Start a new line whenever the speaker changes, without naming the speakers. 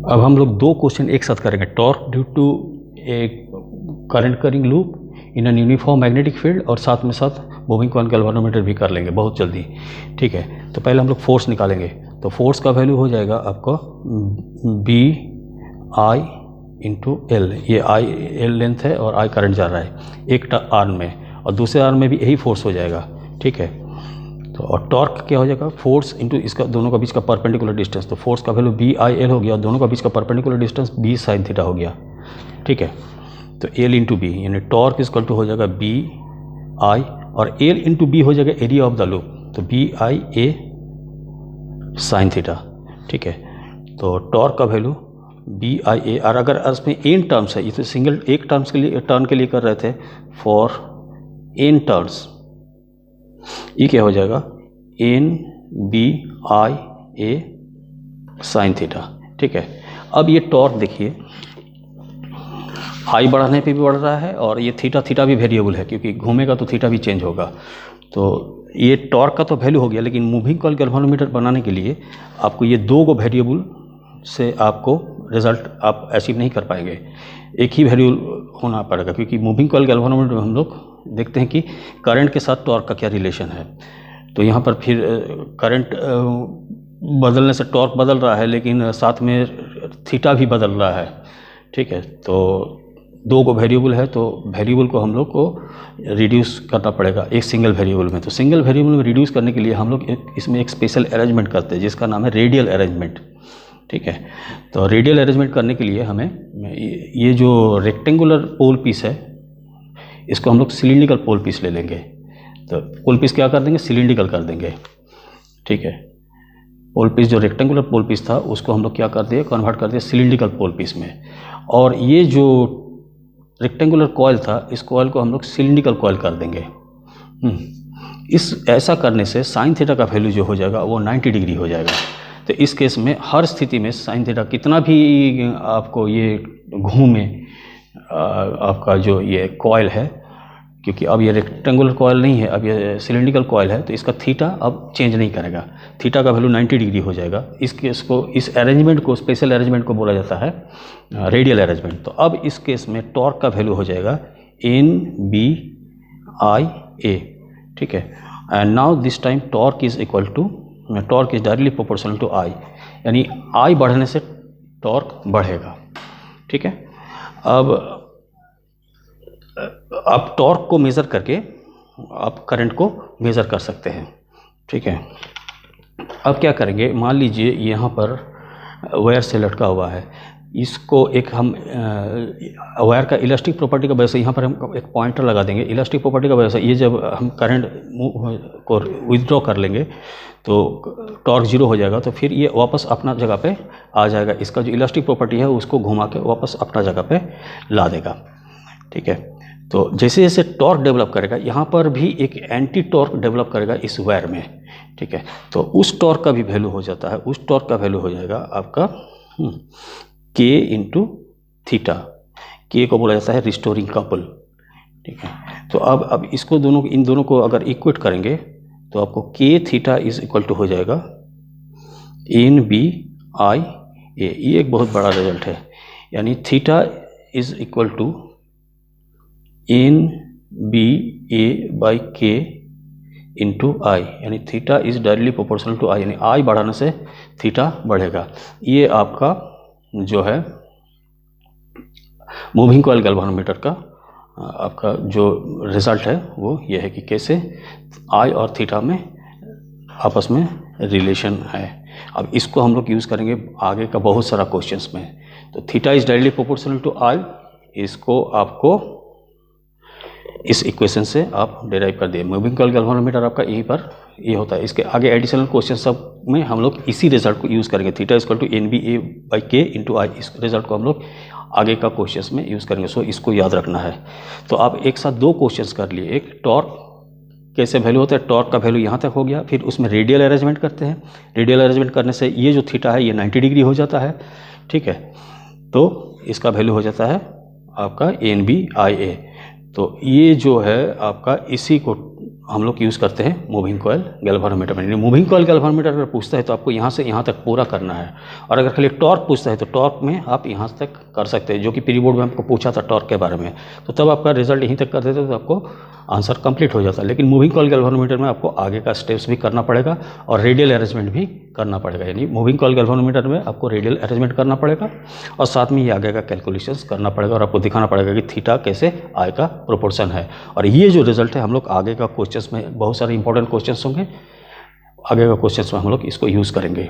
अब हम लोग दो क्वेश्चन एक साथ करेंगे, torque due to a current carrying loop in an uniform magnetic field, और साथ में साथ मूविंग कॉइल गैल्वेनोमीटर भी कर लेंगे बहुत जल्दी। ठीक है, तो पहले हम लोग फोर्स निकालेंगे। तो फोर्स का वैल्यू हो जाएगा आपका बी आई इंटू एल। ये आई एल लेंथ है और आई करंट जा रहा है एक आर्म में, और दूसरे आर्म में भी यही फोर्स हो जाएगा। ठीक है, तो और टॉर्क क्या हो जाएगा, फोर्स इंटू इसका दोनों का बीच का परपेंडिकुलर डिस्टेंस। तो फोर्स का वैल्यू बी आई एल हो गया, और दोनों का बीच का perpendicular distance B sine theta हो गया। ठीक है, तो एल इंटू बी यानी टॉर्क इक्वल टू हो जाएगा बी आई, और एल इंटू बी हो जाएगा एरिया ऑफ द लूप, तो B I A sine theta. ठीक है, तो टॉर्क का वैल्यू बी आई ए, और अगर इसमें एन टर्म्स है, ये तो सिंगल एक टर्म्स के लिए टर्न के लिए कर रहे थे, फॉर एन टर्न्स ये क्या हो जाएगा N B I A sine theta. ठीक है, अब ये टॉर्क देखिए आई बढ़ाने पे भी बढ़ रहा है, और ये थीटा भी वेरिएबल है, क्योंकि घूमेगा तो थीटा भी चेंज होगा। तो ये टॉर्क का तो वैल्यू हो गया, लेकिन मूविंग कॉइल गैल्वेनोमीटर बनाने के लिए आपको ये दो को वेरिएबल से आपको रिजल्ट आप अचीव नहीं कर पाएंगे, एक ही वेरिएबल होना पड़ेगा, क्योंकि मूविंग कॉइल गैल्वेनोमीटर में हम लोग देखते हैं कि करंट के साथ टॉर्क का क्या रिलेशन है। तो यहाँ पर फिर करंट बदलने से टॉर्क बदल रहा है, लेकिन साथ में थीटा भी बदल रहा है। ठीक है, तो दो को वेरिएबल है, तो वेरिएबल को हम लोग को रिड्यूस करना पड़ेगा एक सिंगल वेरिएबल में। तो सिंगल वेरिएबल में रिड्यूस करने के लिए हम लोग इसमें एक स्पेशल अरेंजमेंट करते हैं, जिसका नाम है रेडियल अरेंजमेंट। ठीक है, तो रेडियल अरेंजमेंट करने के लिए हमें ये जो रेक्टेंगुलर पोल पीस है, इसको हम लोग सिलिंड्रिकल पोल पीस ले लेंगे। तो पोल पीस क्या कर देंगे, सिलिंड्रिकल कर देंगे। ठीक है, पोल पीस जो रेक्टेंगुलर पोल पीस था उसको हम लोग क्या कर दिए, कन्वर्ट कर दिए सिलिंड्रिकल पोल पीस में। और ये जो रेक्टेंगुलर कॉयल था, इस कॉयल को हम लोग सिलिंड्रिकल कॉयल कर देंगे। इस ऐसा करने से साइन थीटा का वैल्यू जो हो जाएगा वो 90 डिग्री हो जाएगा। तो इस केस में हर स्थिति में साइन थीटा कितना भी आपको ये घूमे, आपका जो ये कॉयल है, क्योंकि अब ये रेक्टेंगुलर कॉयल नहीं है, अब ये सिलिंड्रिकल कॉयल है, तो इसका थीटा अब चेंज नहीं करेगा, थीटा का वैल्यू 90 डिग्री हो जाएगा। इस केस को, इस अरेंजमेंट को, स्पेशल अरेंजमेंट को बोला जाता है रेडियल अरेंजमेंट। तो अब इस केस में टॉर्क का वैल्यू हो जाएगा एन बी आई ए। ठीक है, and now this time torque is equal to, torque is directly proportional to I, यानी आई बढ़ने से टॉर्क बढ़ेगा। ठीक है, अब आप टॉर्क को मेज़र करके आप करंट को मेज़र कर सकते हैं। ठीक है, अब क्या करेंगे, मान लीजिए यहाँ पर वायर से लटका हुआ है, इसको एक हम वायर का इलास्टिक प्रॉपर्टी का वजह से यहाँ पर हम एक पॉइंटर लगा देंगे। इलास्टिक प्रॉपर्टी का वजह से ये जब हम करंट को विथड्रॉ कर लेंगे तो टॉर्क जीरो हो जाएगा, तो फिर ये वापस अपना जगह पे आ जाएगा। इसका जो इलास्टिक प्रॉपर्टी है उसको घुमा के वापस अपना जगह पे ला देगा। ठीक है, तो जैसे जैसे टॉर्क डेवलप करेगा, यहाँ पर भी एक एंटी टॉर्क डेवलप करेगा इस वायर में। ठीक है, तो उस टॉर्क का भी वैल्यू हो जाता है, उस टॉर्क का वैल्यू हो जाएगा आपका के इंटू थीटा। के को बोला जाता है रिस्टोरिंग कपल। ठीक है, तो अब इसको दोनों, इन दोनों को अगर इक्वेट करेंगे तो आपको के थीटा इज इक्वल टू हो जाएगा एन बी आई ए। ये एक बहुत बड़ा रिजल्ट है, यानी theta is equal to N B A by K into I, यानी theta is directly proportional to I, यानी आई बढ़ाने से थीटा बढ़ेगा। ये आपका जो है मूविंग कॉइल गैल्वेनोमीटर का आपका जो रिज़ल्ट है वो ये है कि कैसे आई और थीटा में आपस में रिलेशन है। अब इसको हम लोग यूज़ करेंगे आगे का बहुत सारा क्वेश्चंस में। तो theta is directly proportional to I, इसको आपको इस इक्वेशन से आप डिराइव कर दिए। मूविंग कॉइल गैल्वेनोमीटर आपका यहीं पर ये होता है। इसके आगे एडिशनल क्वेश्चन सब में हम लोग इसी रिजल्ट को यूज़ करेंगे, theta equal to N B A by K into I. इस रिजल्ट को हम लोग आगे का क्वेश्चंस में यूज़ करेंगे, सो इसको याद रखना है। तो आप एक साथ दो क्वेश्चंस कर लिए, एक टॉर्क कैसे वैल्यू होता है, टॉर्क का वैल्यू यहाँ तक हो गया, फिर उसमें रेडियल अरेंजमेंट करते हैं। रेडियल अरेंजमेंट करने से ये जो थीटा है ये 90 डिग्री हो जाता है। ठीक है, तो इसका वैल्यू हो जाता है आपका एन बी आई ए। तो ये जो है आपका इसी को हम लोग यूज़ करते हैं मूविंग कॉइल गैल्वेनोमीटर में। मूविंग कॉइल गैल्वेनोमीटर अगर पूछता है तो आपको यहाँ से यहाँ तक पूरा करना है, और अगर खाली टॉर्क पूछता है तो टॉर्क में आप यहाँ तक कर सकते हैं, जो कि प्री बोर्ड में आपको पूछा था टॉर्क के बारे में, तो तब आपका रिजल्ट यहीं तक कर देते तो आपको आंसर कंप्लीट हो जाता है। लेकिन मूविंग कॉइल गैल्वेनोमीटर में आपको आगे का स्टेप्स भी करना पड़ेगा और रेडियल अरेंजमेंट भी करना पड़ेगा, यानी मूविंग कॉइल गैल्वेनोमीटर में आपको रेडियल अरेंजमेंट करना पड़ेगा और साथ में ये आगे का कैलकुलेशंस करना पड़ेगा और आपको दिखाना पड़ेगा कि थीटा कैसे आई का प्रोपोर्शन है। और ये जो रिजल्ट है हम लोग आगे का क्वेश्चंस में बहुत सारे इंपॉर्टेंट क्वेश्चंस होंगे, आगे का क्वेश्चंस में हम लोग इसको यूज़ करेंगे।